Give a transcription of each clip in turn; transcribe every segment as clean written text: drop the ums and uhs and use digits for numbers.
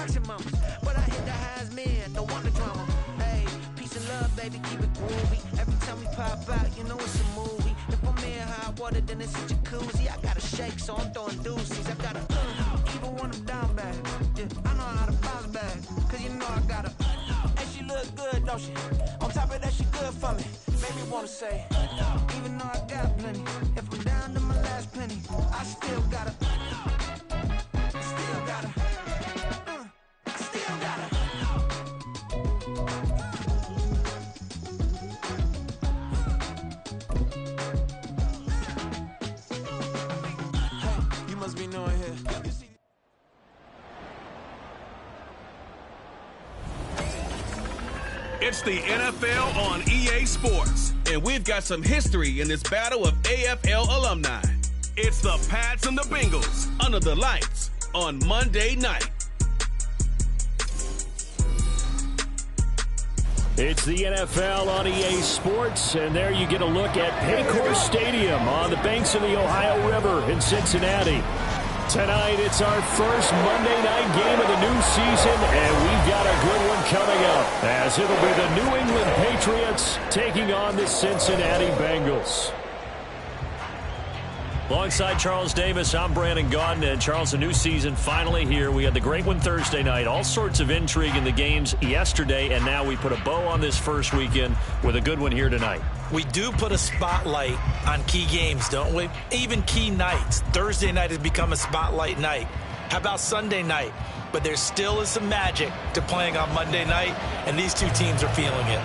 maximums. But I hit the highs, man, don't want the drama. Hey, peace and love, baby, keep it groovy. Every time we pop out, you know it's a movie. If I'm in hot water, then it's a jacuzzi. I gotta shake, so I'm throwing deuces. I gotta even when I'm down bad. Yeah, I know how to bounce back, cause you know I gotta. And she look good, don't she? On top of that, she good for me. Make me wanna say, even though I got plenty, if I'm down to my last penny, I still gotta. Still gotta. I still gotta. Hey, you must be knowing here. It's the NFL on EA Sports, and we've got some history in this battle of AFL alumni. It's the Pats and the Bengals under the lights on Monday night. It's the NFL on EA Sports, and there you get a look at Paycor Stadium on the banks of the Ohio River in Cincinnati. Tonight, it's our first Monday night game of the new season, and we've got a good one coming up, as it'll be the New England Patriots taking on the Cincinnati Bengals. Alongside Charles Davis, I'm Brandon Gaudin. And Charles, the new season finally here. We had the great one Thursday night. All sorts of intrigue in the games yesterday, and now we put a bow on this first weekend with a good one here tonight. We do put a spotlight on key games, don't we? Even key nights. Thursday night has become a spotlight night. How about Sunday night? But there still is some magic to playing on Monday night, and these two teams are feeling it.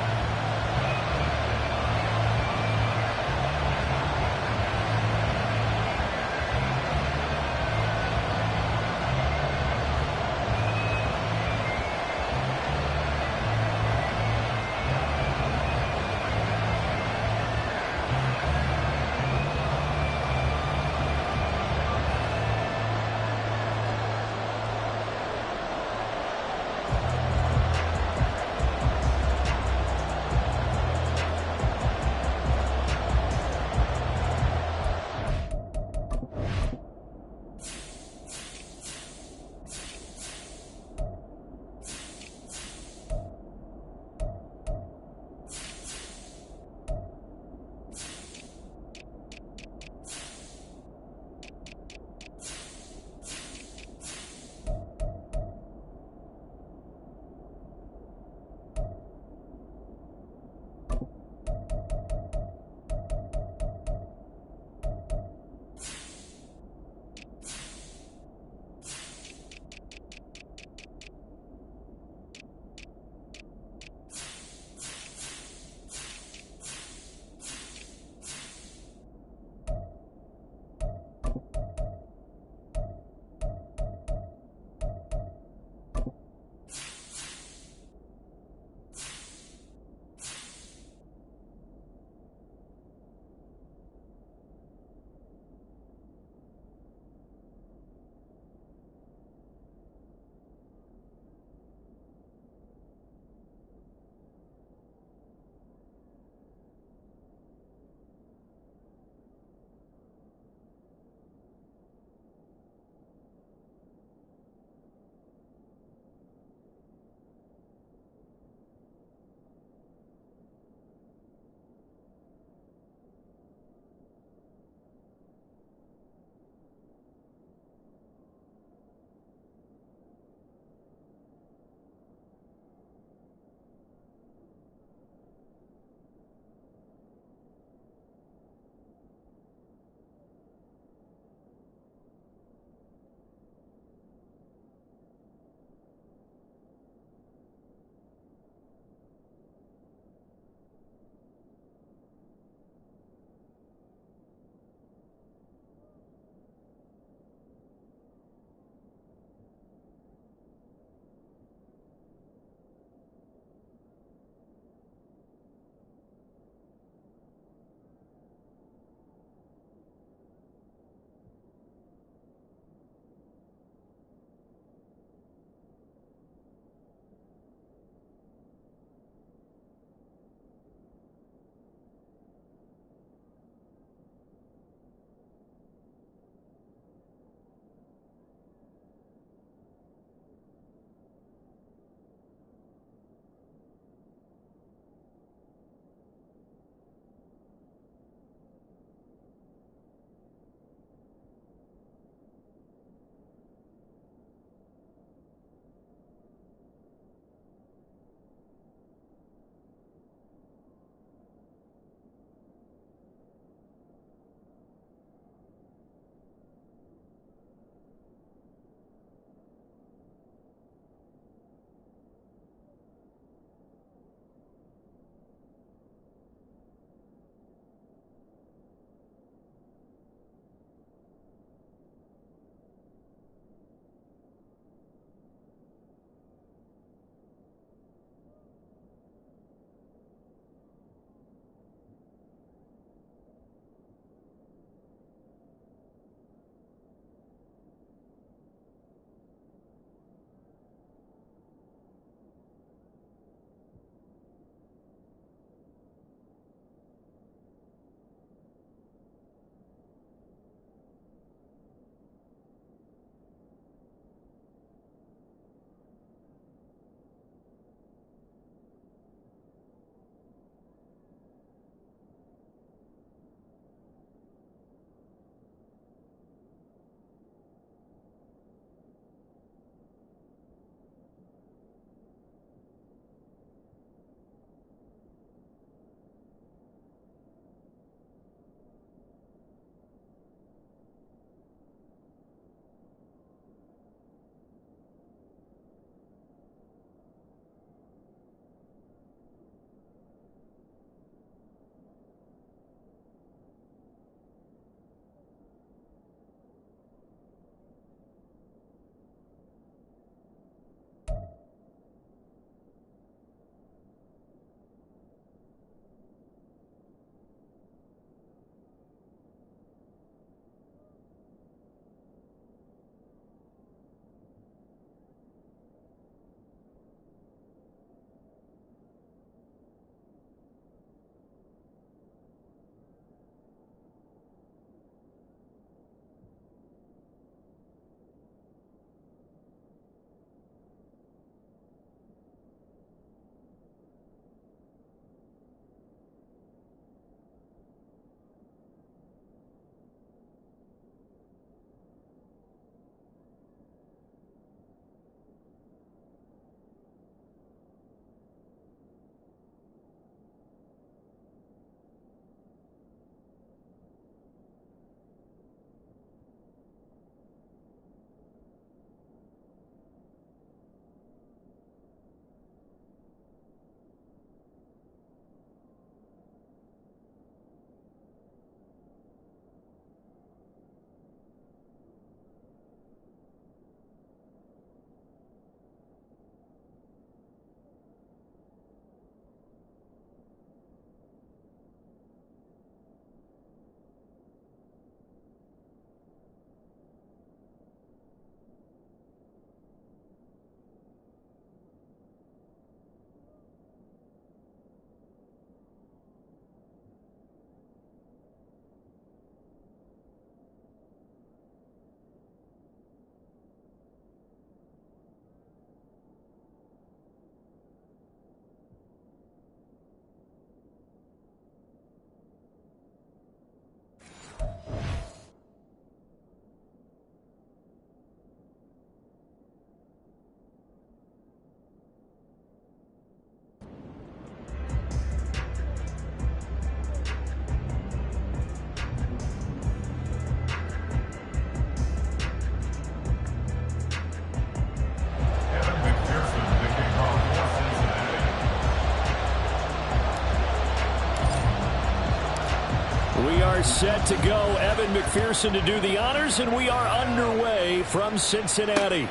are set to go. Evan McPherson to do the honors, and we are underway from Cincinnati.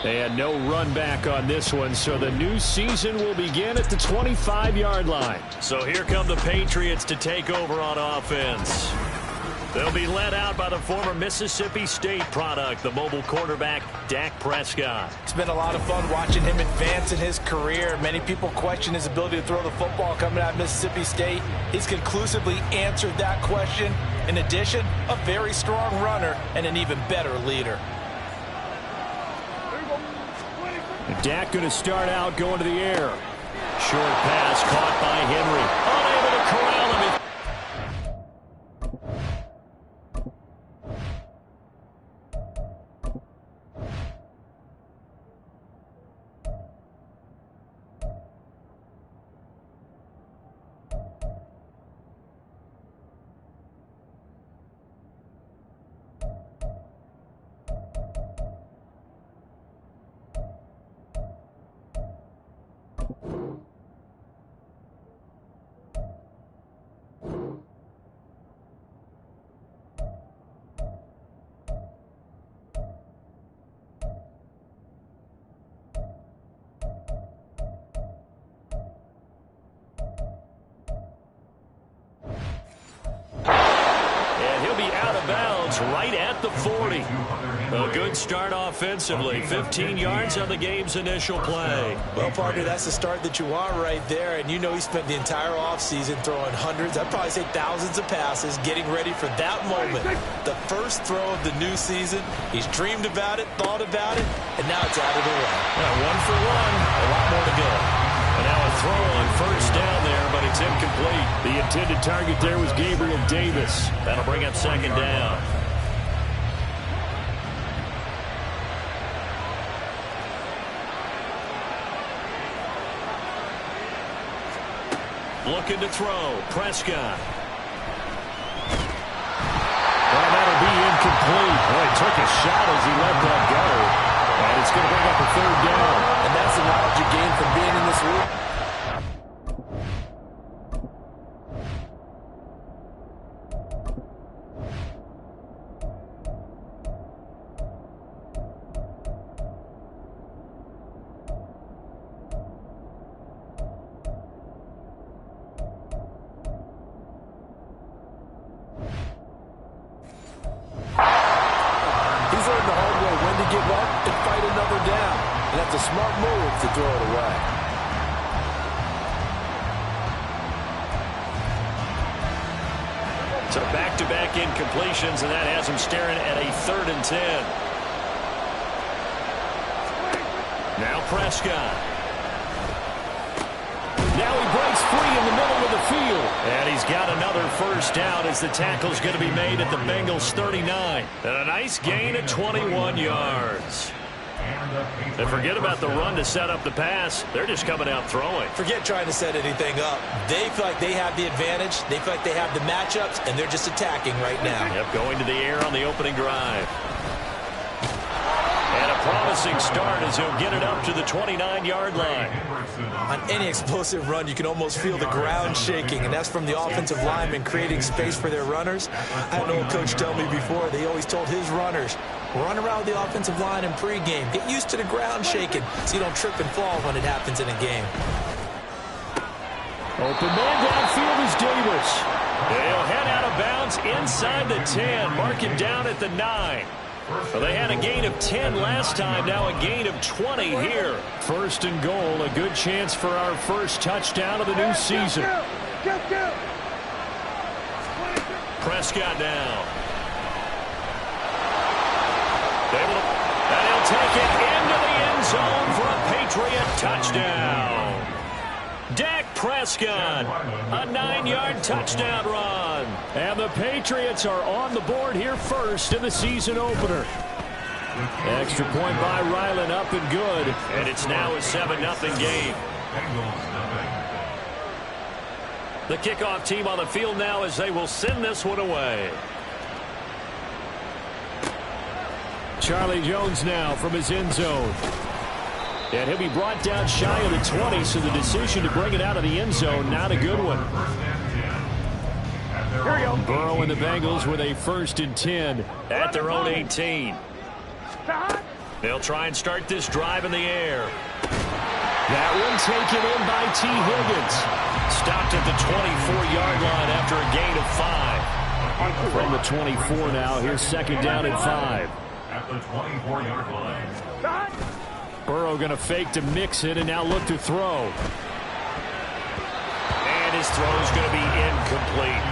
And no run back on this one, so the new season will begin at the 25-yard line. So here come the Patriots to take over on offense. They'll be led out by the former Mississippi State product, the mobile quarterback, Dak Prescott. It's been a lot of fun watching him advance in his career. Many people question his ability to throw the football coming out of Mississippi State. He's conclusively answered that question. In addition, a very strong runner and an even better leader. Dak going to start out going to the air. Short pass caught by Henry. Unable to corral him. Right at the 40. A good start offensively. 15 yards on the game's initial play. Well, partner, that's the start that you want right there. And you know he spent the entire offseason throwing hundreds, I'd probably say thousands of passes, getting ready for that moment. The first throw of the new season. He's dreamed about it, thought about it, and now it's out of the way. One for one. A lot more to go. And now a throw on first down there, but it's incomplete. The intended target there was Gabriel Davis. That'll bring up second down. Looking to throw. Prescott. Well, that'll be incomplete. Boy, he took a shot as he let that go. And it's going to bring up a third down. And that's the knowledge you gain from being in this league. That's a smart move to throw it away. So back-to-back incompletions, and that has him staring at a 3rd and 10. Now Prescott. Now he breaks free in the middle of the field. And he's got another first down as the tackle's going to be made at the Bengals 39. And a nice gain of 21 yards. And forget about the run to set up the pass. They're just coming out throwing. Forget trying to set anything up. They feel like they have the advantage. They feel like they have the matchups, and they're just attacking right now. Yep, going to the air on the opening drive. And a promising start as he'll get it up to the 29-yard line. On any explosive run, you can almost feel the ground shaking, and that's from the offensive linemen creating space for their runners. I had an old coach tell me before, they always told his runners, run around the offensive line in pregame. Get used to the ground shaking so you don't trip and fall when it happens in a game. Open man downfield is Davis. They'll head out of bounds inside the 10. Mark him down at the 9. Well, they had a gain of 10 last time, now a gain of 20 here. 1st and goal, a good chance for our first touchdown of the new season. Prescott now. And he'll take it into the end zone for a Patriot touchdown. Dak Prescott, a 9-yard touchdown run. And the Patriots are on the board here first in the season opener. Extra point by Ryland, up and good. And it's now a 7-0 game. The kickoff team on the field now as they will send this one away. Charlie Jones now from his end zone. And he'll be brought down shy of the 20, so the decision to bring it out of the end zone, not a good one. Burrow and the Bengals with a 1st and 10 at their own 18. They'll try and start this drive in the air. That one taken in by T. Higgins. Stopped at the 24-yard line after a gain of 5. From the 24 now, here's 2nd down and 5. At the 24-yard line. Burrow going to fake to mix it and now look to throw. And his throw is going to be incomplete.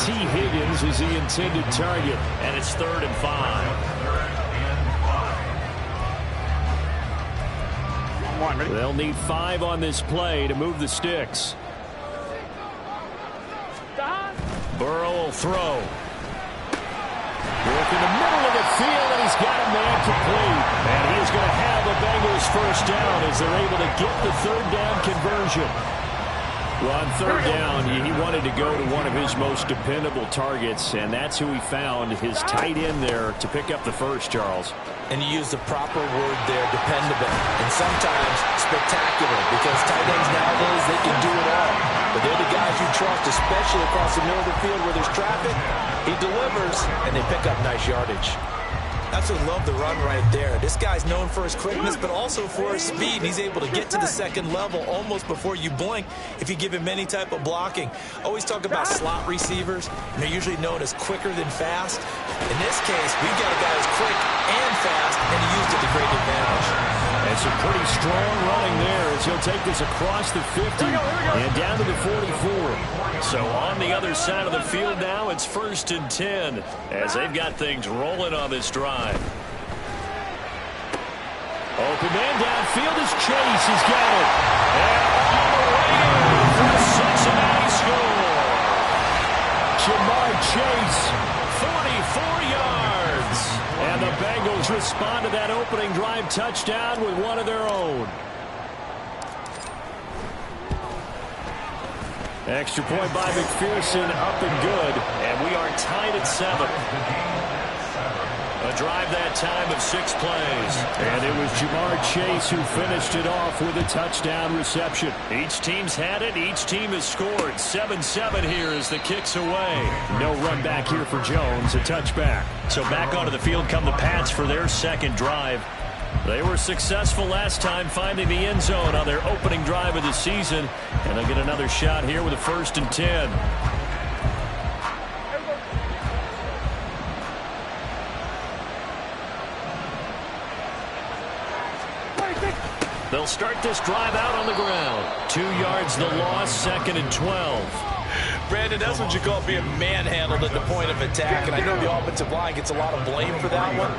T. Higgins is the intended target. And it's 3rd and 5. They'll need 5 on this play to move the sticks. Burrow will throw. Work in the middle of the field, and he's got a man complete. And he is going to have the Bengals 1st down as they're able to get the 3rd down conversion. Well, on 3rd down, he wanted to go to one of his most dependable targets, and that's who he found, his tight end there, to pick up the first, Charles. And you use the proper word there, dependable, and sometimes spectacular, because tight ends nowadays, they can do it all. But they're the guys you trust, especially across the middle of the field where there's traffic. He delivers, and they pick up nice yardage. That's what I love the run right there. This guy's known for his quickness, but also for his speed. He's able to get to the 2nd level almost before you blink if you give him any type of blocking. Always talk about slot receivers, and they're usually known as quicker than fast. In this case, we've got a guy who's quick and fast, and he used it to great advantage. And some pretty strong running there as he'll take this across the 50 and down to the 44. So on the other side of the field now, it's 1st and 10 as they've got things rolling on this drive. Open man downfield is Chase. He's got it. And all the way in for the Cincinnati score. Jamar Chase, 44 yards. And the Bengals respond to that opening drive touchdown with one of their own. Extra point by McPherson, up and good. And we are tied at 7. A drive that time of 6 plays. And it was Jamar Chase who finished it off with a touchdown reception. Each team's had it. Each team has scored. 7-7 here as the kick's away. No run back here for Jones. A touchback. So back onto the field come the Pats for their 2nd drive. They were successful last time finding the end zone on their opening drive of the season. And they'll get another shot here with a 1st and 10. They'll start this drive out on the ground. 2 yards the loss, 2nd and 12. Brandon, that's what you call being manhandled at the point of attack. And I know the offensive line gets a lot of blame for that one.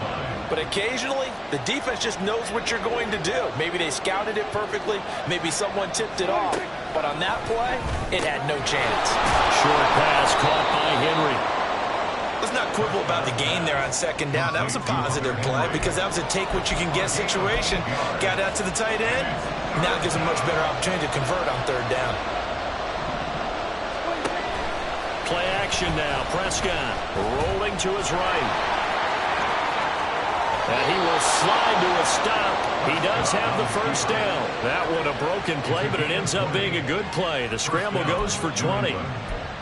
But occasionally, the defense just knows what you're going to do. Maybe they scouted it perfectly. Maybe someone tipped it off. But on that play, it had no chance. Short pass caught by Henry. Let's not quibble about the gain there on 2nd down. That was a positive play because that was a take-what-you-can-get situation. Got out to the tight end. Now it gives a much better opportunity to convert on 3rd down. Play action now. Prescott rolling to his right. And he will slide to a stop. He does have the 1st down. That one a broken play, but it ends up being a good play. The scramble goes for 20.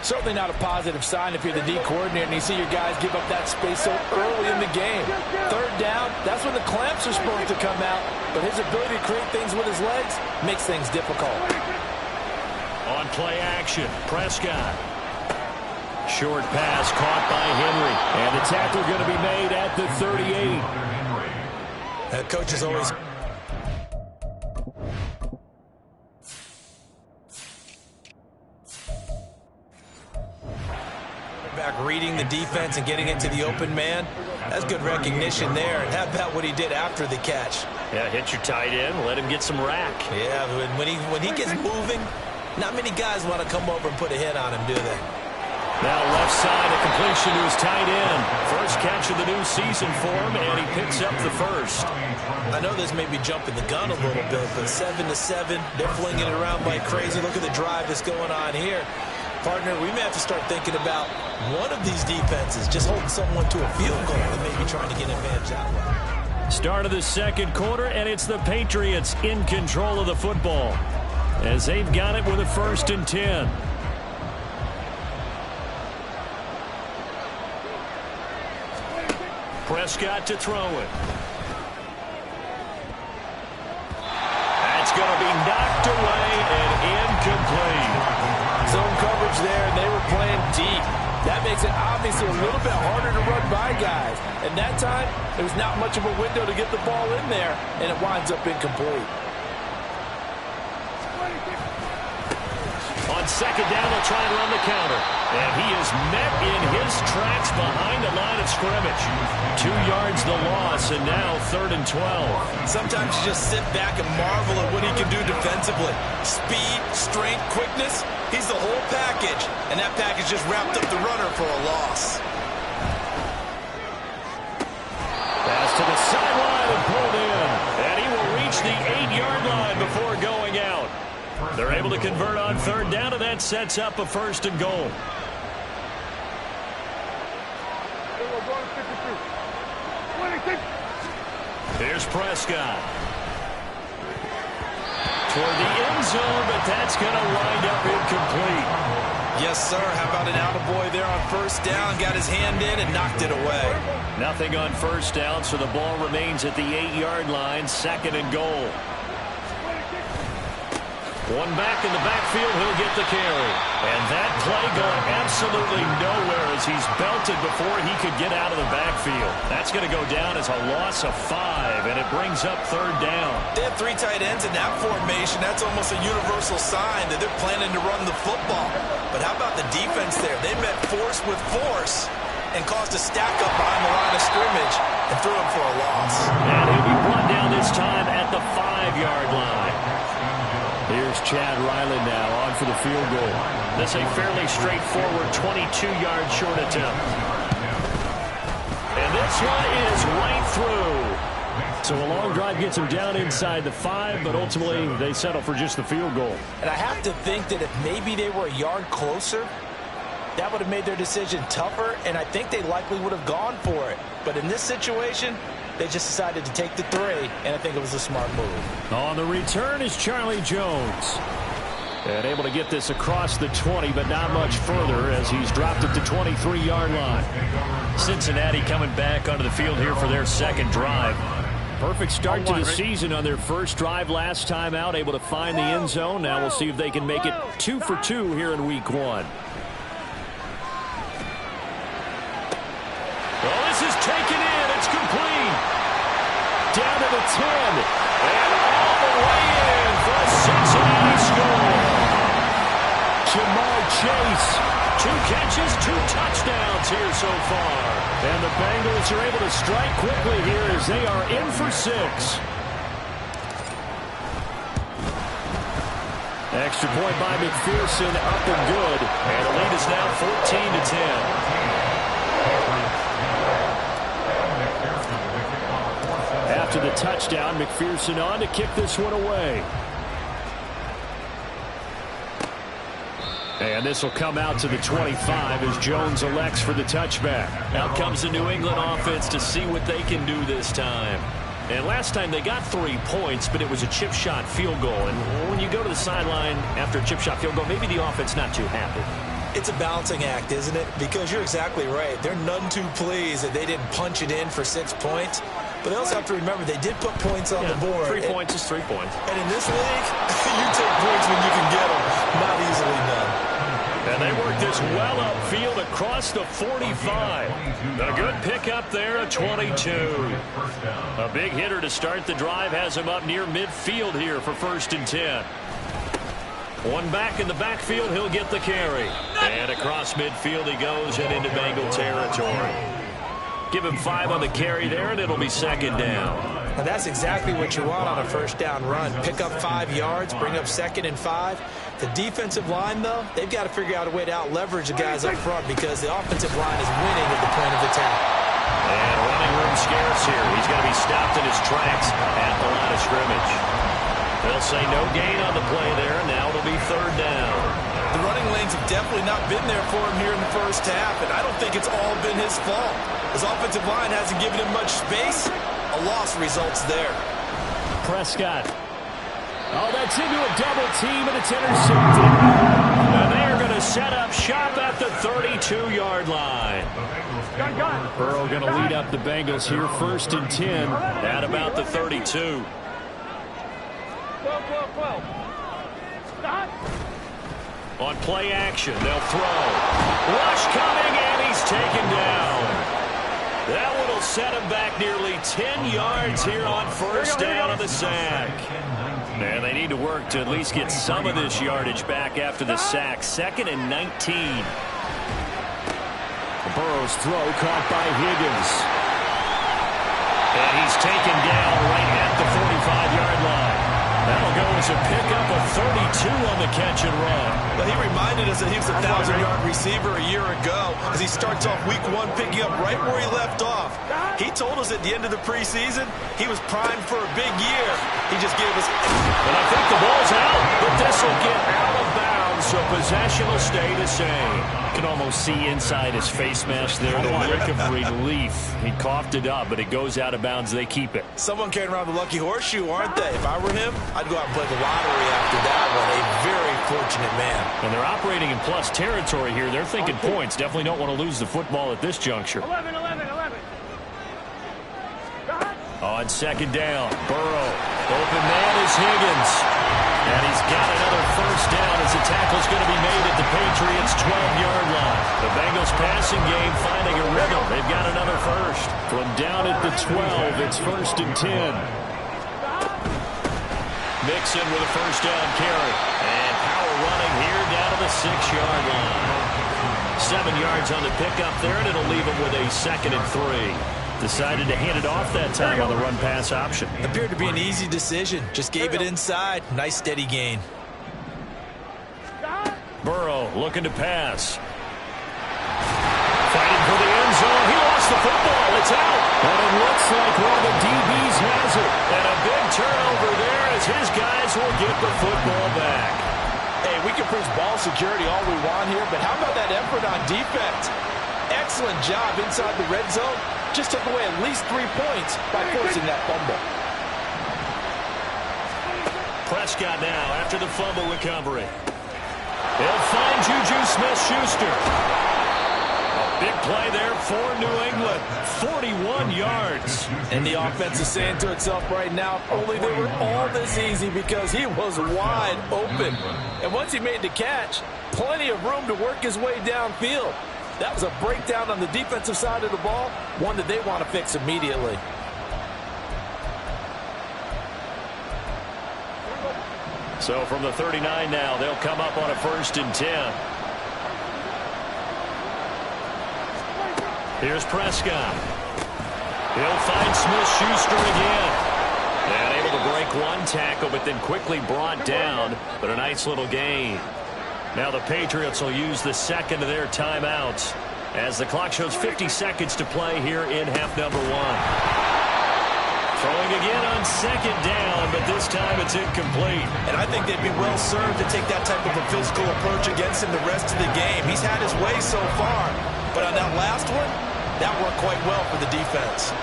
Certainly not a positive sign if you're the D coordinator and you see your guys give up that space so early in the game. 3rd down, that's when the clamps are supposed to come out. But his ability to create things with his legs makes things difficult. On play action, Prescott. Short pass caught by Henry. And the tackle going to be made at the 38. Coach is always... back reading the defense and getting into the open man. That's good recognition there. And how about what he did after the catch? Yeah, hit your tight end, let him get some rack. Yeah, when he gets moving, not many guys want to come over and put a hit on him, do they? Now left side, a completion to his tight end. First catch of the new season for him, and he picks up the 1st. I know this may be jumping the gun a little bit, but 7-7, they're flinging it around like crazy. Look at the drive that's going on here. Partner, we may have to start thinking about one of these defenses just holding someone to a field goal and maybe trying to get an advantage that way. Start of the 2nd quarter, and it's the Patriots in control of the football as they've got it with a 1st and 10. Prescott to throw it. That's going to be knocked away and incomplete. Zone coverage there, and they were playing deep. That makes it obviously a little bit harder to run by guys. And that time, there was not much of a window to get the ball in there, and it winds up incomplete. On second down, they'll try and run the counter. And he is met in his tracks behind the line of scrimmage. 2 yards the loss, and now 3rd and 12. Sometimes you just sit back and marvel at what he can do defensively. Speed, strength, quickness. He's the whole package, and that package just wrapped up the runner for a loss. Pass to the sideline and pulled in. And he will reach the 8-yard line before going out. They're able to convert on 3rd down, and that sets up a 1st and goal. Here's Prescott. Toward the end zone, but that's going to wind up incomplete. Yes, sir. How about an attaboy there on 1st down? Got his hand in and knocked it away. Nothing on 1st down, so the ball remains at the 8-yard line, 2nd and goal. One back in the backfield, he'll get the carry. And that play going absolutely nowhere as he's belted before he could get out of the backfield. That's going to go down as a loss of 5, and it brings up 3rd down. They have 3 tight ends in that formation. That's almost a universal sign that they're planning to run the football. But how about the defense there? They met force with force and caused a stack up behind the line of scrimmage and threw him for a loss. And he'll be brought down this time at the 5-yard line. Here's Chad Ryland now on for the field goal. This a fairly straightforward 22-yard short attempt. And this one is right through. So a long drive gets him down inside the 5, but ultimately they settle for just the field goal. And I have to think that if maybe they were a yard closer, that would have made their decision tougher, and I think they likely would have gone for it. But in this situation, they just decided to take the 3, and I think it was a smart move. On the return is Charlie Jones. And able to get this across the 20, but not much further as he's dropped it to 23-yard line. Cincinnati coming back onto the field here for their 2nd drive. Perfect start to the season on their first drive last time out, able to find the end zone. Now we'll see if they can make it 2 for 2 here in week 1. Well, this is taken in. It's complete. Down to the 10. And all the way in for a Cincinnati score. Jamar Chase. 2 catches, 2 touchdowns here so far. And the Bengals are able to strike quickly here as they are in for 6. Extra point by McPherson, up and good. And the lead is now 14-10. After the touchdown, McPherson on to kick this one away. And this will come out to the 25 as Jones elects for the touchback. Out comes the New England offense to see what they can do this time. And last time they got 3 points, but it was a chip shot field goal. And when you go to the sideline after a chip shot field goal, maybe the offense not too happy. It's a balancing act, isn't it? Because you're exactly right. They're none too pleased that they didn't punch it in for 6 points. But they also have to remember they did put points on the board. 3 points is 3 points. And in this league, you take points when you can get them. Not easily done. And they work this well upfield across the 45. A good pickup there at 22. A big hitter to start the drive has him up near midfield here for 1st and 10. One back in the backfield, he'll get the carry. And across midfield he goes and into Bengal territory. Give him 5 on the carry there, and it'll be 2nd down. Now that's exactly what you want on a 1st down run. Pick up 5 yards, bring up 2nd and 5. The defensive line, though, they've got to figure out a way to out-leverage the guys up front because the offensive line is winning at the point of attack. And running room scarce here. He's going to be stopped in his tracks at the line of scrimmage. They'll say no gain on the play there. Now it'll be 3rd down. The running lanes have definitely not been there for him here in the first half, and I don't think it's all been his fault. His offensive line hasn't given him much space. A loss results there. Prescott. Oh, that's into a double team, and it's intercepted. And they're going to set up shop at the 32-yard line. Burrow going to lead up the Bengals here, 1st and 10. At about the 32. On play action, they'll throw. Rush coming, and he's taken down. That one will set him back nearly 10 yards here on 1st down of the sack. And they need to work to at least get some of this yardage back after the sack. 2nd and 19. Burrow's throw caught by Higgins. And he's taken down right at the 45-yard line. That'll go as a pickup of 32 on the catch and run. But he reminded us that he was a 1,000-yard receiver a year ago as he starts off week 1 picking up right where he left off. He told us at the end of the preseason he was primed for a big year. He just gave us... And I think the ball's out, but this will get out of bounds, so possession will stay the same. You can almost see inside his face mask there, the look of relief. He coughed it up, but it goes out of bounds. They keep it. Someone carrying around the lucky horseshoe, aren't they? If I were him, I'd go out and play the lottery after that one. A very fortunate man. And they're operating in plus territory here. They're thinking points. Definitely don't want to lose the football at this juncture. 11. On 2nd down, Burrow. Open man is Higgins. And he's got another 1st down as the tackle's going to be made at the Patriots' 12-yard line. The Bengals passing game finding a rhythm. They've got another 1st. From down at the 12, it's 1st and 10. Mixon with a 1st down carry. And power running here down to the 6-yard line. 7 yards on the pickup there, and it'll leave him with a 2nd and 3. Decided to hand it off that time on the run-pass option. Appeared to be an easy decision. Just gave it inside. Nice steady gain. Burrow looking to pass. Fighting for the end zone. He lost the football. It's out. And it looks like one of the DBs has it. And a big turnover there as his guys will get the football back. Hey, we can preach ball security all we want here, but how about that effort on defense? Excellent job inside the red zone. Just took away at least 3 points by forcing that fumble. Prescott now after the fumble recovery. They'll find Juju Smith-Schuster. A big play there for New England. 41 yards. And the offense is saying to itself right now, only they were all this easy because he was wide open. And once he made the catch, plenty of room to work his way downfield. That was a breakdown on the defensive side of the ball, one that they want to fix immediately. So from the 39 now, they'll come up on a 1st and 10. Here's Prescott. He'll find Smith-Schuster again. And able to break one tackle, but then quickly brought down. But a nice little gain. Now the Patriots will use the 2nd of their timeouts as the clock shows 50 seconds to play here in half number 1. Throwing again on 2nd down, but this time it's incomplete. And I think they'd be well served to take that type of a physical approach against him the rest of the game. He's had his way so far, but on that last one, that worked quite well for the defense.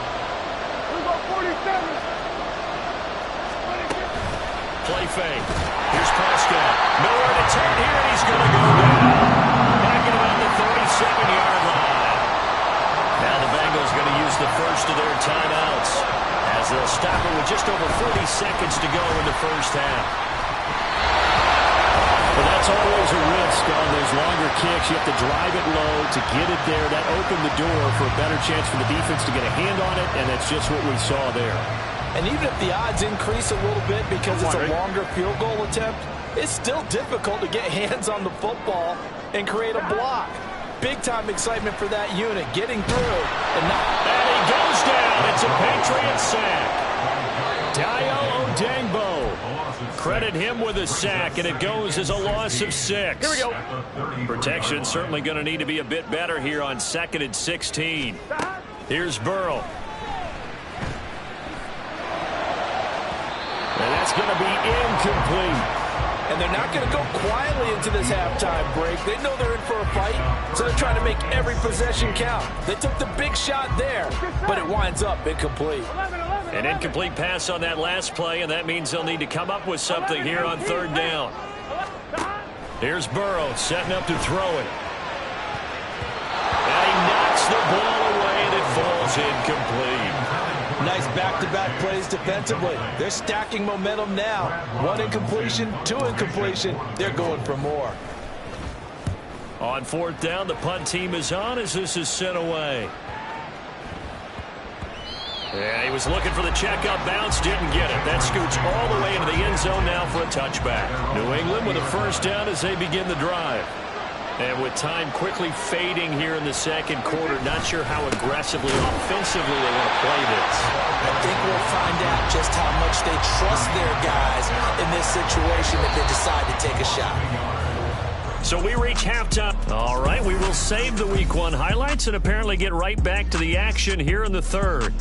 Play fake. Here's Prescott. Nowhere to turn here, and he's going to go down. Back at about the 37-yard line. Now the Bengals going to use the 1st of their timeouts as they'll stop it with just over 40 seconds to go in the 1st half. Well, that's always a risk on those longer kicks. You have to drive it low to get it there. That opened the door for a better chance for the defense to get a hand on it, and that's just what we saw there. And even if the odds increase a little bit because it's a longer field goal attempt, it's still difficult to get hands on the football and create a block. Big-time excitement for that unit, getting through. And he goes down. It's a Patriot sack. Dayo Odeyingbo. Credit him with a sack, and it goes as a loss of 6. Here we go. Protection certainly going to need to be a bit better here on 2nd and 16. Here's Burrow. And that's going to be incomplete. And they're not going to go quietly into this halftime break. They know they're in for a fight, so they're trying to make every possession count. They took the big shot there, but it winds up incomplete. An incomplete pass on that last play, and that means they'll need to come up with something here on 3rd down. Here's Burrow setting up to throw it. And he knocks the ball away, and it falls incomplete. Nice back-to-back plays defensively. They're stacking momentum now. 1 incompletion, 2 incompletion. They're going for more. On 4th down, the punt team is on as this is sent away. Yeah, he was looking for the checkup bounce, didn't get it. That scoots all the way into the end zone now for a touchback. New England with a first down as they begin the drive. And with time quickly fading here in the second quarter, not sure how aggressively, offensively they want to play this. I think we'll find out just how much they trust their guys in this situation if they decide to take a shot. So we reach halftime. All right, we will save the Week 1 highlights and apparently get right back to the action here in the third.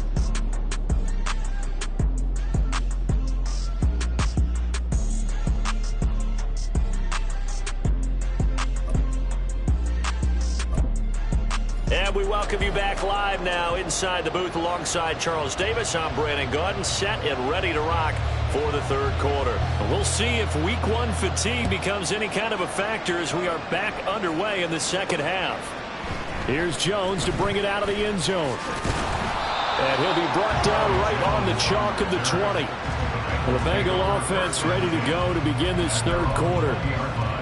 And we welcome you back live now inside the booth alongside Charles Davis. I'm Brandon Gaudin, set and ready to rock for the third quarter. We'll see if Week 1 fatigue becomes any kind of a factor as we are back underway in the second half. Here's Jones to bring it out of the end zone. And he'll be brought down right on the chalk of the 20. Well, the Bengal offense ready to go to begin this third quarter.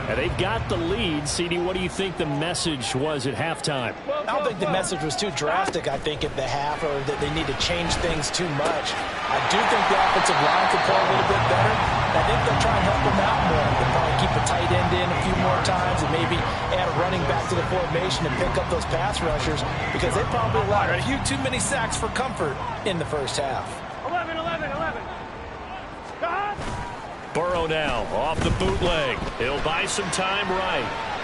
And they've got the lead. CD, what do you think the message was at halftime? I don't think the message was too drastic, I think, at the half, or that they need to change things too much. I do think the offensive line could play a little bit better. I think they'll try and help them out more. They'll probably keep a tight end in a few more times and maybe add a running back to the formation and pick up those pass rushers because they probably allowed a few too many sacks for comfort in the first half. 11. Burrow now off the bootleg. He'll buy some time right.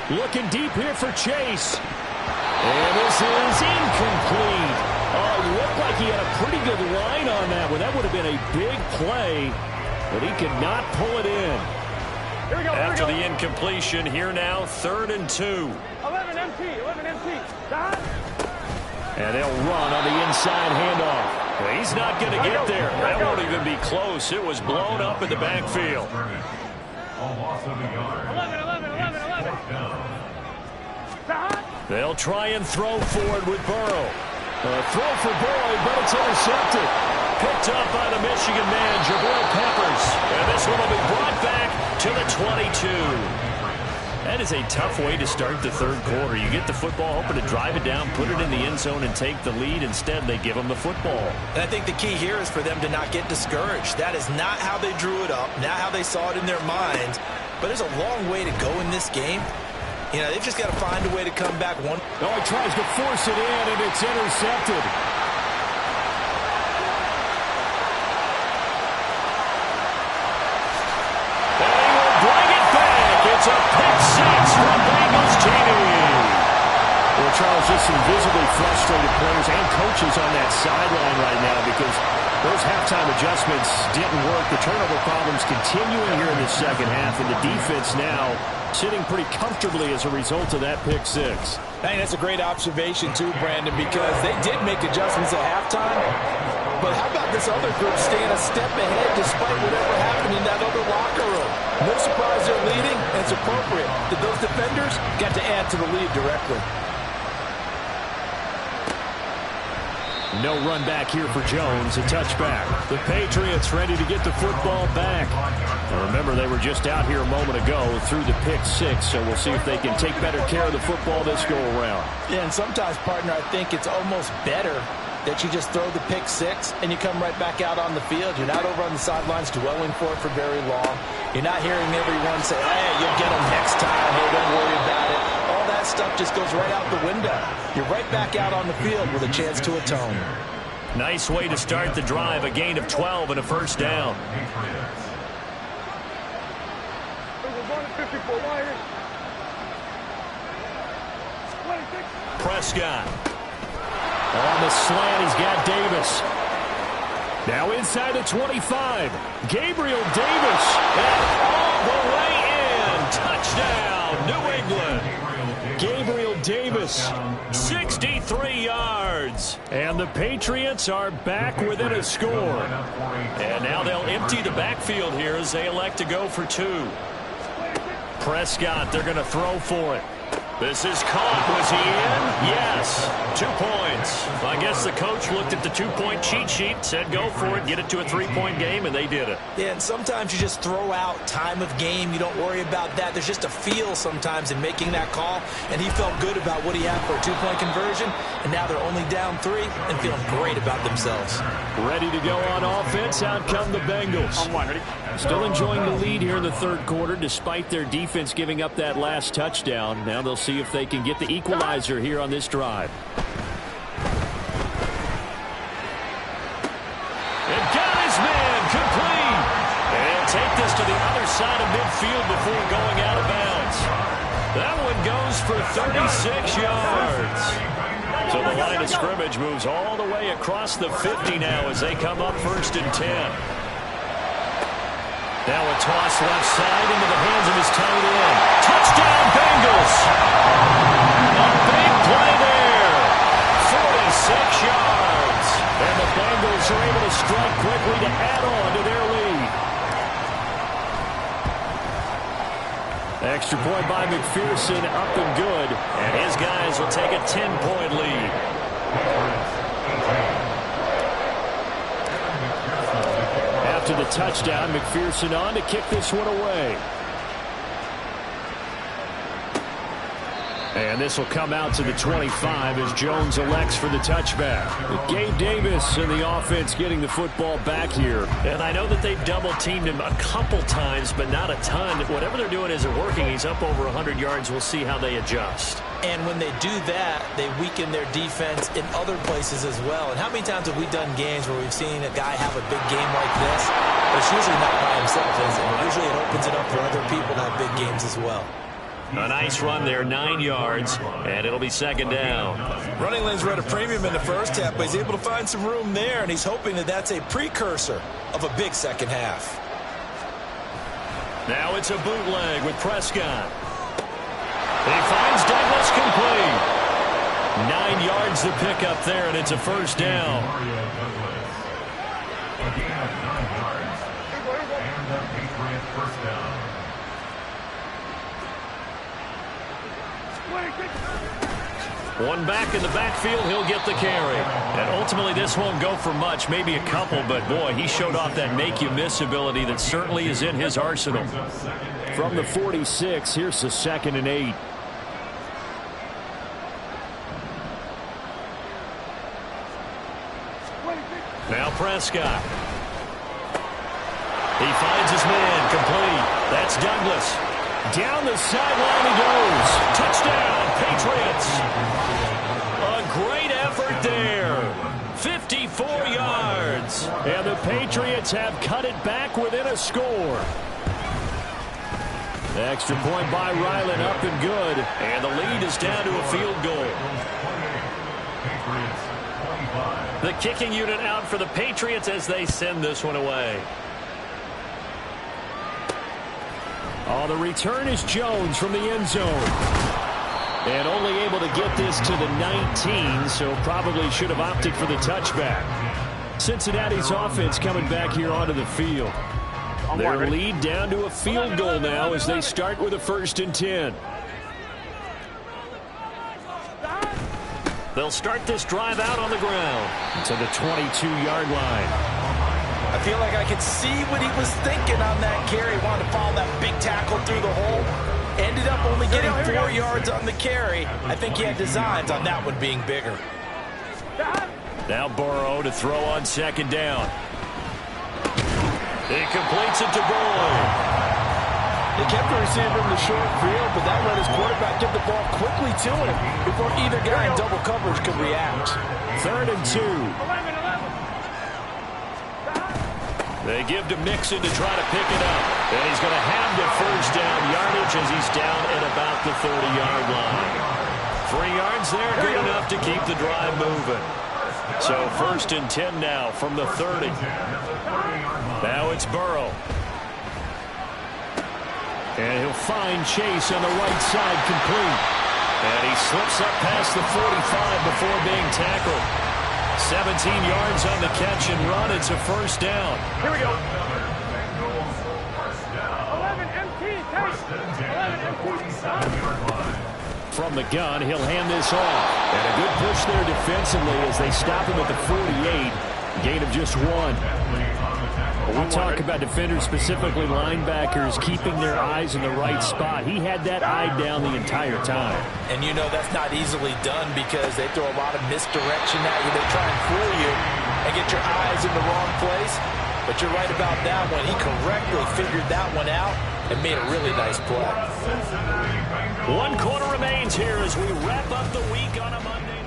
Looking deep here for Chase. And this is incomplete. Oh, it looked like he had a pretty good line on that one. That would have been a big play, but he could not pull it in. Here we go. After the incompletion, here now, 3rd and 2. 11 MT. And they'll run on the inside handoff. Well, he's not going to get there. That won't even be close. It was blown up in the backfield. A loss of a yard. 11. They'll try and throw forward with Burrow. Throw for Burrow, but it's intercepted. Picked up by the Michigan man, Jabril Peppers. And this one will be brought back to the 22. That is a tough way to start the third quarter. You get the football, hoping to drive it down, put it in the end zone, and take the lead. Instead, they give them the football. And I think the key here is for them to not get discouraged. That is not how they drew it up, not how they saw it in their minds. But there's a long way to go in this game. You know, they've just got to find a way to come back one. Oh, he tries to force it in, and it's intercepted. It's a pick six from Bengals team. Well, Charles, just some visibly frustrated players and coaches on that sideline right now because those halftime adjustments didn't work. The turnover problems continuing here in the second half, and the defense now sitting pretty comfortably as a result of that pick six. I think that's a great observation, too, Brandon, because they did make adjustments at halftime. But how about this other group staying a step ahead despite whatever happened in that other locker room? No surprise they're leading, and it's appropriate that those defenders got to add to the lead directly. No run back here for Jones, a touchback. The Patriots ready to get the football back. Now remember, they were just out here a moment ago through the pick six, so we'll see if they can take better care of the football this go-around. Yeah, and sometimes, partner, I think it's almost better that you just throw the pick six and you come right back out on the field. You're not over on the sidelines dwelling for it for very long. You're not hearing everyone say, hey, you'll get them next time. Hey, don't worry about it. All that stuff just goes right out the window. You're right back out on the field with a chance to atone. Nice way to start the drive. A gain of 12 and a first down. Prescott. On the slant, he's got Davis. Now inside the 25. Gabriel Davis. And all the way in. Touchdown, New England. Gabriel Davis. 63 yards. And the Patriots are back within a score. And now they'll empty the backfield here as they elect to go for two. Prescott, they're going to throw for it. This is caught. Was he in? Yes. 2 points. I guess the coach looked at the 2-point cheat sheet, said go for it, get it to a 3-point game, and they did it. Yeah, and sometimes you just throw out time of game. You don't worry about that. There's just a feel sometimes in making that call, and he felt good about what he had for a 2-point conversion, and now they're only down 3 and feeling great about themselves. Ready to go on offense. Out come the Bengals. On one, ready? Still enjoying the lead here in the third quarter despite their defense giving up that last touchdown. Now they'll see if they can get the equalizer here on this drive. And got his man complete. And take this to the other side of midfield before going out of bounds. That one goes for 36 yards. So the line of scrimmage moves all the way across the 50 now as they come up 1st and 10. Now a toss left side into the hands of his tight end. Touchdown, Bengals! A big play there. 46 yards. And the Bengals are able to strike quickly to add on to their lead. Extra point by McPherson, up and good. And his guys will take a 10-point lead. After the touchdown, McPherson on to kick this one away. And this will come out to the 25 as Jones elects for the touchback. With Gabe Davis and the offense getting the football back here. And I know that they've double-teamed him a couple times, but not a ton. Whatever they're doing isn't working. He's up over 100 yards. We'll see how they adjust. And when they do that, they weaken their defense in other places as well. And how many times have we done games where we've seen a guy have a big game like this? But it's usually not by himself, is it? Usually it opens it up for other people to have big games as well. A nice run there, 9 yards, and it'll be 2nd down. Running lanes were at a premium in the first half, but he's able to find some room there, and he's hoping that that's a precursor of a big second half. Now it's a bootleg with Prescott. He finds Douglas complete. 9 yards to pick up there, and it's a 1st down. One back in the backfield, he'll get the carry. And ultimately this won't go for much, maybe a couple, but boy, he showed off that make-you-miss ability that certainly is in his arsenal. From the 46, here's the 2nd and 8. Now Prescott. He finds his man complete. That's Douglas. Down the sideline he goes. Touchdown, Patriots. A great effort there. 54 yards. And the Patriots have cut it back within a score. Extra point by Ryland, up and good. And the lead is down to a field goal. The kicking unit out for the Patriots as they send this one away. Oh, the return is Jones from the end zone. And only able to get this to the 19, so probably should have opted for the touchback. Cincinnati's offense coming back here onto the field. Their lead down to a field goal now as they start with a 1st and 10. They'll start this drive out on the ground. To the 22-yard line. I feel like I could see what he was thinking on that carry. Wanted to follow that big tackle through the hole. Ended up only getting 4 yards on the carry. I think he had designs on that one being bigger. Now Burrow to throw on 2nd down. He completes it to Boyd. They kept the receiver in the short field, but that let his quarterback get the ball quickly to him before either guy in double coverage could react. 3rd and 2. 11. They give to Mixon to try to pick it up. And he's going to have the 1st down yardage as he's down at about the 30-yard line. 3 yards there, good enough to keep the drive moving. So 1st and 10 now from the 30. Now it's Burrow. And he'll find Chase on the right side complete. And he slips up past the 45 before being tackled. 17 yards on the catch and run. It's a 1st down. Here we go. 11 MT, take. 11 47-yard line. From the gun, he'll hand this off. And a good push there defensively as they stop him at the 48. Gain of just 1. We talk about defenders, specifically linebackers, keeping their eyes in the right spot. He had that eye down the entire time. And you know that's not easily done because they throw a lot of misdirection at you. They try and fool you and get your eyes in the wrong place. But you're right about that one. He correctly figured that one out and made a really nice play. 1 quarter remains here as we wrap up the week on a Monday.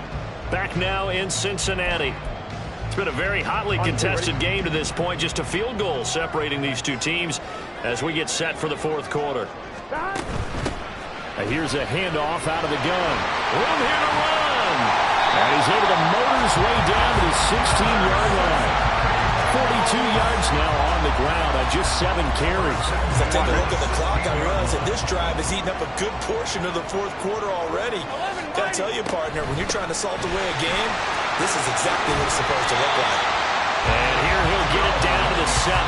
Back now in Cincinnati. It's been a very hotly contested game to this point. Just a field goal separating these two teams as we get set for the 4th quarter. Here's a handoff out of the gun. Room here to run. And he's able to motor his way down to the 16-yard line. 42 yards now on the ground on just 7 carries. As I take a look at the clock, I realize that this drive has eaten up a good portion of the 4th quarter already. Got to tell you, partner, when you're trying to salt away a game, this is exactly what it's supposed to look like. And here he'll get it down to the 7.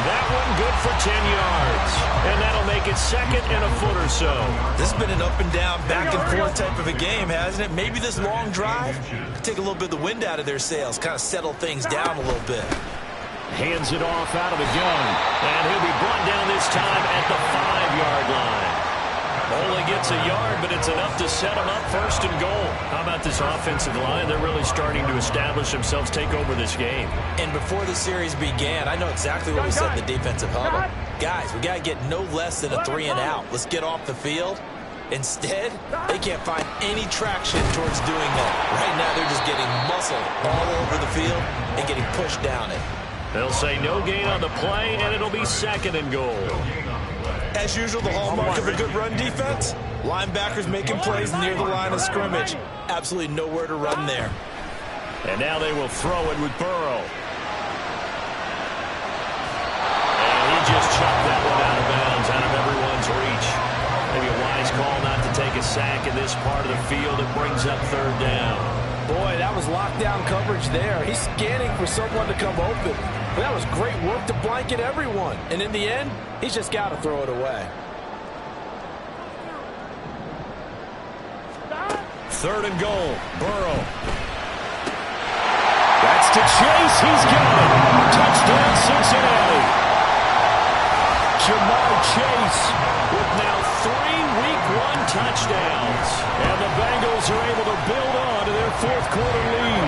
That one good for 10 yards. And that'll make it 2nd and a foot or so. This has been an up and down, back and forth type of a game, hasn't it? Maybe this long drive could take a little bit of the wind out of their sails, kind of settle things down a little bit. Hands it off out of the gun. And he'll be brought down this time at the 5-yard line. Only gets a yard, but it's enough to set him up 1st and goal. How about this offensive line? They're really starting to establish themselves, take over this game. And before the series began, I know exactly what we said in the defensive huddle. Guys, we got to get no less than a 3 and out. Let's get off the field. Instead, they can't find any traction towards doing that. Right now, they're just getting muscle all over the field and getting pushed down it. They'll say no gain on the play, and it'll be 2nd and goal. As usual, the hallmark of a good run defense, linebackers making plays near the line of scrimmage. Absolutely nowhere to run there. And now they will throw it with Burrow. And he just chopped that one out of bounds, out of everyone's reach. Maybe a wise call not to take a sack in this part of the field. It brings up 3rd down. Boy, that was lockdown coverage there. He's scanning for someone to come open. But that was great work to blanket everyone. And in the end, he's just got to throw it away. 3rd and goal. Burrow. That's to Chase. He's got it. Touchdown, Cincinnati. Jamar Chase with now 3 Week 1 touchdowns. And the Bengals are able to build on to their 4th quarter lead.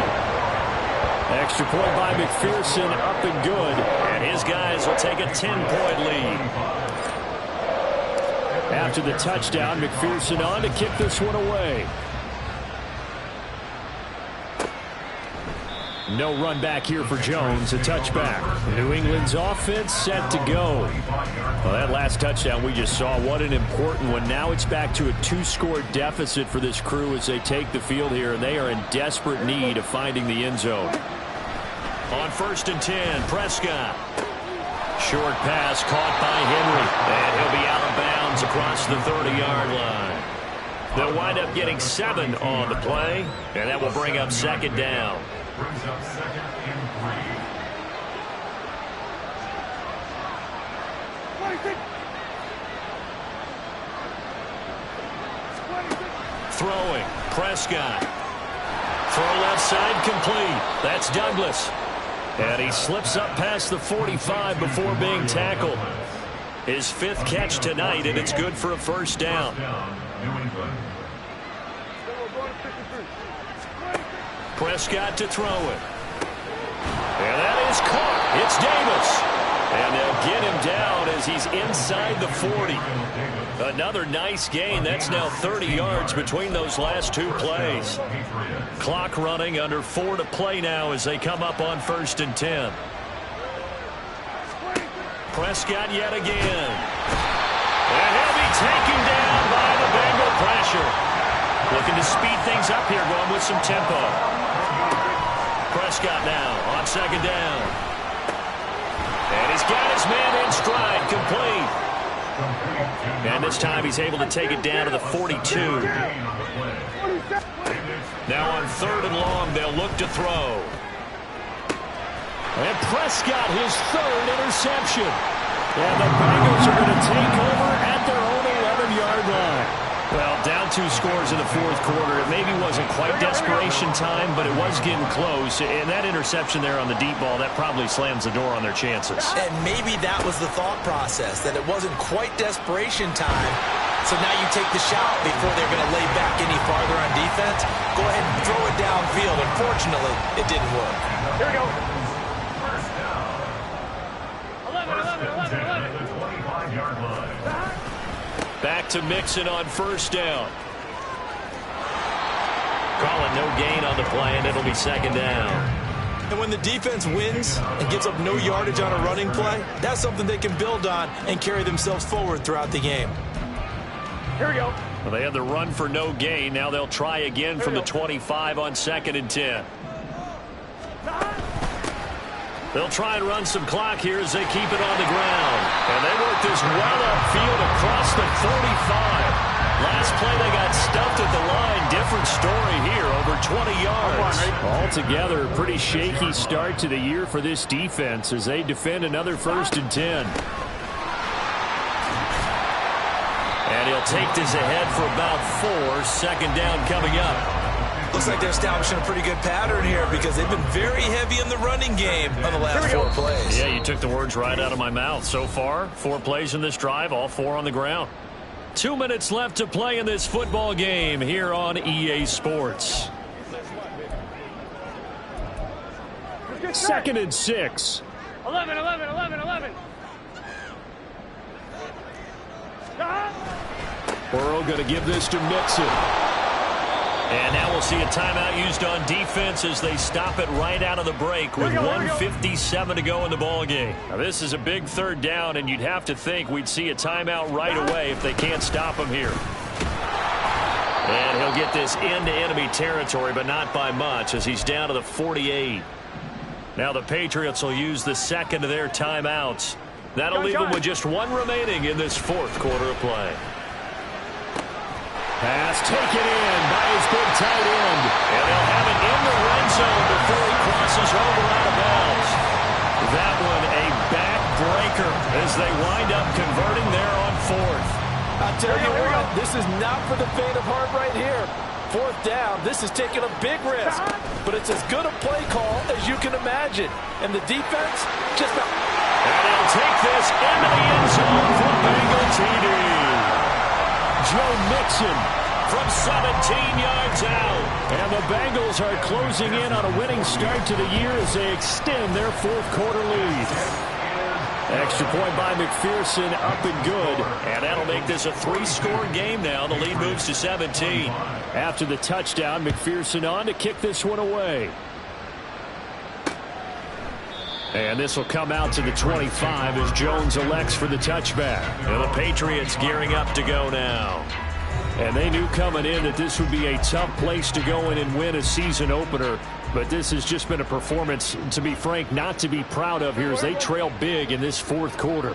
Extra point by McPherson, up and good. And his guys will take a 10-point lead. After the touchdown, McPherson on to kick this one away. No run back here for Jones, a touchback. New England's offense set to go. Well, that last touchdown we just saw, what an important one. Now it's back to a 2-score deficit for this crew as they take the field here, and they are in desperate need of finding the end zone. On 1st and 10, Prescott. Short pass caught by Henry, and he'll be out of bounds across the 30-yard line. They'll wind up getting 7 on the play, and that will bring up 2nd down. Brings up 2nd and 3. Throwing, Prescott. Throw left side complete. That's Douglas. And he slips up past the 45 before being tackled. His 5th catch tonight, and it's good for a 1st down. Prescott to throw it. And that is caught. It's Davis. And they'll get him down as he's inside the 40. Another nice gain. That's now 30 yards between those last 2 plays. Clock running, under 4 to play now as they come up on 1st and 10. Prescott yet again. And he'll be taken down by the Bengal pressure. Looking to speed things up here, going with some tempo. Prescott now on 2nd down. And he's got his man in stride, complete. And this time he's able to take it down to the 42. Now on 3rd and long, they'll look to throw. And Prescott, his 3rd interception. And the Bengals are going to take over at their own 11-yard Well, down 2 scores in the fourth quarter. It maybe wasn't quite desperation time, but it was getting close. And that interception there on the deep ball, that probably slams the door on their chances. And maybe that was the thought process, that it wasn't quite desperation time. So now you take the shot before they're going to lay back any farther on defense. Go ahead and throw it downfield. Unfortunately, it didn't work. Here we go. 11. The 25-yard line. Back to Mixon on first down. Calling no gain on the play, and it'll be second down. And when the defense wins and gives up no yardage on a running play, that's something they can build on and carry themselves forward throughout the game. Here we go. Well, they had the run for no gain. Now they'll try again from the 25 on 2nd and 10. They'll try and run some clock here as they keep it on the ground. And they work this well upfield across the 45. Last play they got stuffed at the line. Different story here, over 20 yards. Altogether, a pretty shaky start to the year for this defense as they defend another 1st and 10. And he'll take this ahead for about 4. Second down coming up. Looks like they're establishing a pretty good pattern here because they've been very heavy in the running game on the last 4 plays. Yeah, you took the words right out of my mouth. So far, 4 plays in this drive, all 4 on the ground. 2 minutes left to play in this football game here on EA Sports. 2nd and 6. 11. Burrow going to give this to Mixon. And now we'll see a timeout used on defense as they stop it right out of the break with 1:57 to go in the ball game. Now this is a big 3rd down, and you'd have to think we'd see a timeout right away if they can't stop him here. And he'll get this into enemy territory, but not by much as he's down to the 48. Now the Patriots will use the 2nd of their timeouts. That'll leave them with just 1 remaining in this 4th quarter of play. Pass taken in by his big tight end. And they'll have it in the red zone before he crosses over out of bounds. That one a backbreaker as they wind up converting there on 4th. I'll tell you what, this is not for the faint of heart right here. 4th down, this is taking a big risk. But it's as good a play call as you can imagine. And the defense just not. And they'll take this into the end zone for Bengal TD. Joe Mixon from 17 yards out. And the Bengals are closing in on a winning start to the year as they extend their 4th quarter lead. Extra point by McPherson, up and good. And that'll make this a 3-score game now. The lead moves to 17. After the touchdown, McPherson on to kick this one away. And this will come out to the 25 as Jones elects for the touchback. And the Patriots gearing up to go now. And they knew coming in that this would be a tough place to go in and win a season opener. But this has just been a performance, to be frank, not to be proud of here as they trail big in this 4th quarter.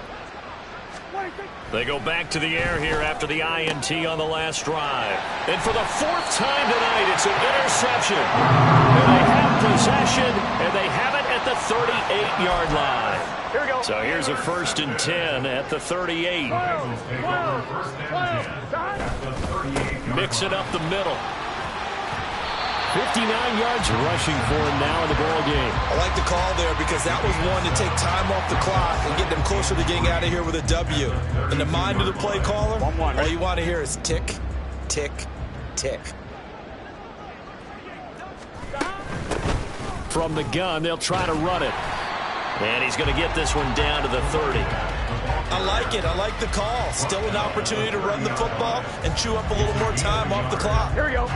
They go back to the air here after the INT on the last drive. And for the 4th time tonight, it's an interception. And they have possession, and they have it at the 38-yard line. Here we go. So here's a 1st and 10 at the 38. Mixing up the middle. 59 yards rushing for him now in the ball game. I like the call there because that was one to take time off the clock and get them closer to getting out of here with a W. In the mind of the play caller, all you want to hear is tick, tick, tick. From the gun, they'll try to run it. And he's going to get this one down to the 30. I like it. I like the call. Still an opportunity to run the football and chew up a little more time off the clock. Here we go.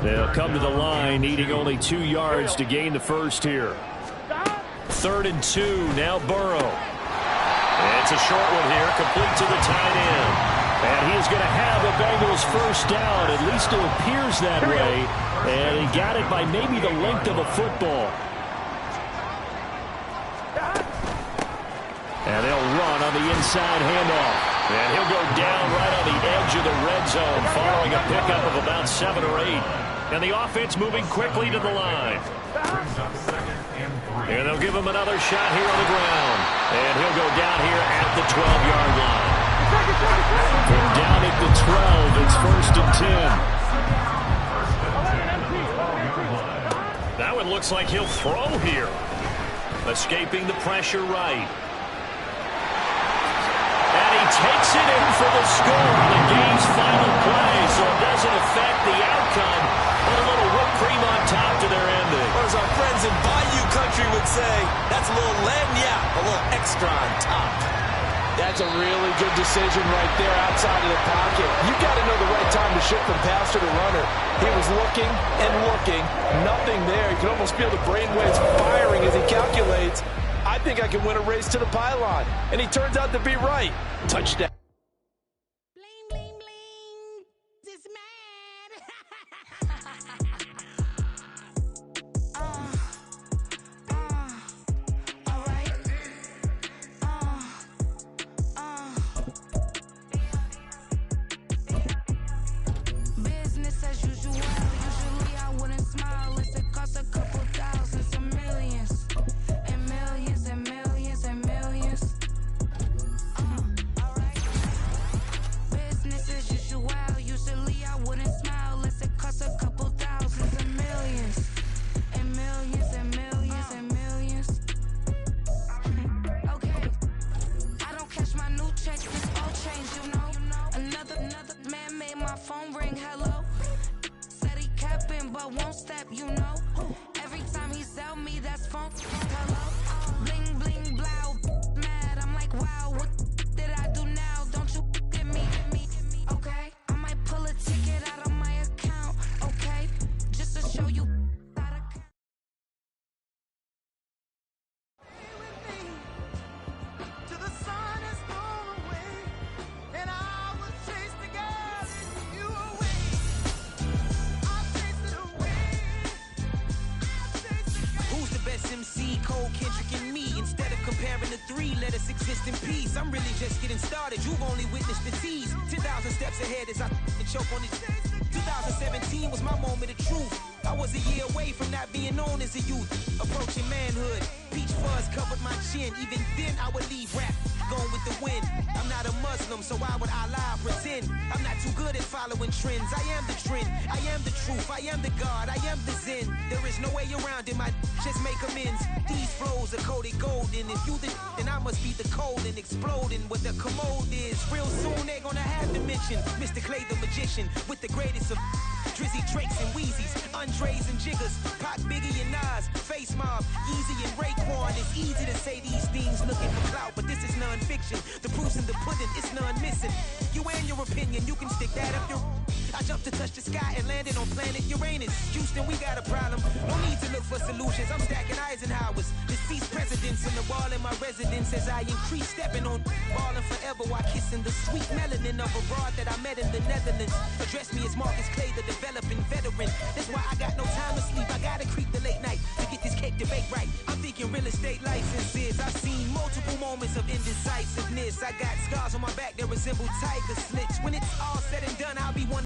They'll come to the line, needing only 2 yards to gain the 1st here. 3rd and 2. Now Burrow. And it's a short one here, complete to the tight end. And he's going to have the Bengals 1st down. At least it appears that way. And he got it by maybe the length of a football. And they'll run on the inside handoff. And he'll go down right on the edge of the red zone following a pickup of about 7 or 8. And the offense moving quickly to the line. And they'll give him another shot here on the ground. And he'll go down here at the 12-yard line. From down make the 12. It's 1st and 10. That one looks like he'll throw here. Escaping the pressure right. And he takes it in for the score on the game's final play, so it doesn't affect the outcome, but a little whipped cream on top to their ending. Or as our friends in Bayou Country would say, that's a little lagniappe, a little extra on top. That's a really good decision right there outside of the pocket. You got to know the right time to shift from passer to runner. He was looking and looking, nothing there. You can almost feel the brainwaves firing as he calculates, I think I can win a race to the pylon. And he turns out to be right. Touchdown. Bling, bling, bling. This man. All right. Business as usual. Usually I wouldn't smile unless it costs a couple thousands or millions. And millions and millions and millions. All right. Business as usual. Usually I wouldn't smile unless it costs a couple thousands and millions. And millions and millions and millions. Okay. I don't catch my new check, this all change, you know. Another man made my phone ring, hello. Said he capping but won't step, you know. Every time he sell me, that's phone, hello. Bling, bling, blow, mad, I'm like, wow, what did I do now? Don't you get me, okay? I might pull a ticket out of my account, okay? Just to show you how to count. Till the sun is blown away, and I will chase the gas you away. I'll chase it away. I'll chase the gas. Who's the best MC? Cole, Kendrick, and me. Instead of comparing the three, let us exist in peace. I'm really just getting started. You've only witnessed the tease. 10,000 steps ahead as I choke on these. 2017 was my moment of truth. I was a year away from not being known as a youth. Approaching manhood, peach fuzz covered my chin. Even then I would leave rap, going with the wind. I'm not a Muslim, so why would Allah pretend? I'm not too good at following trends. I am the trend, I am the truth, I am the God, I am the Zen. There is no way around it, my just make amends. These flows are coated golden. If you the then I must be the cold and exploding what the commode is. Real soon they're gonna have to mention Mr. Clay the magician with the greatest of Drizzy, Drakes, and Wheezies, Andres and Jiggers, Pac, Biggie, and Nas, Face Mob, Easy and Raekwon. It's easy to say these things looking for clout, but this is non-fiction. The proof's in the pudding, it's none missing. You and your opinion, you can stick that up your. I jumped to touch the sky and landed on planet Uranus. Houston, we got a problem. No need to look for solutions. I'm stacking Eisenhowers. Deceased presidents in the wall in my residence as I increase stepping on balling forever while kissing the sweet melanin of a broad that I met in the Netherlands. Address me as Marcus Clay, the developing veteran. That's why I got no time to sleep. I gotta creep the late night to get this cake debate right. I'm thinking real estate licenses. I've seen multiple moments of indecisiveness. I got scars on my back that resemble tiger slits. When it's all said and done, I'll be one.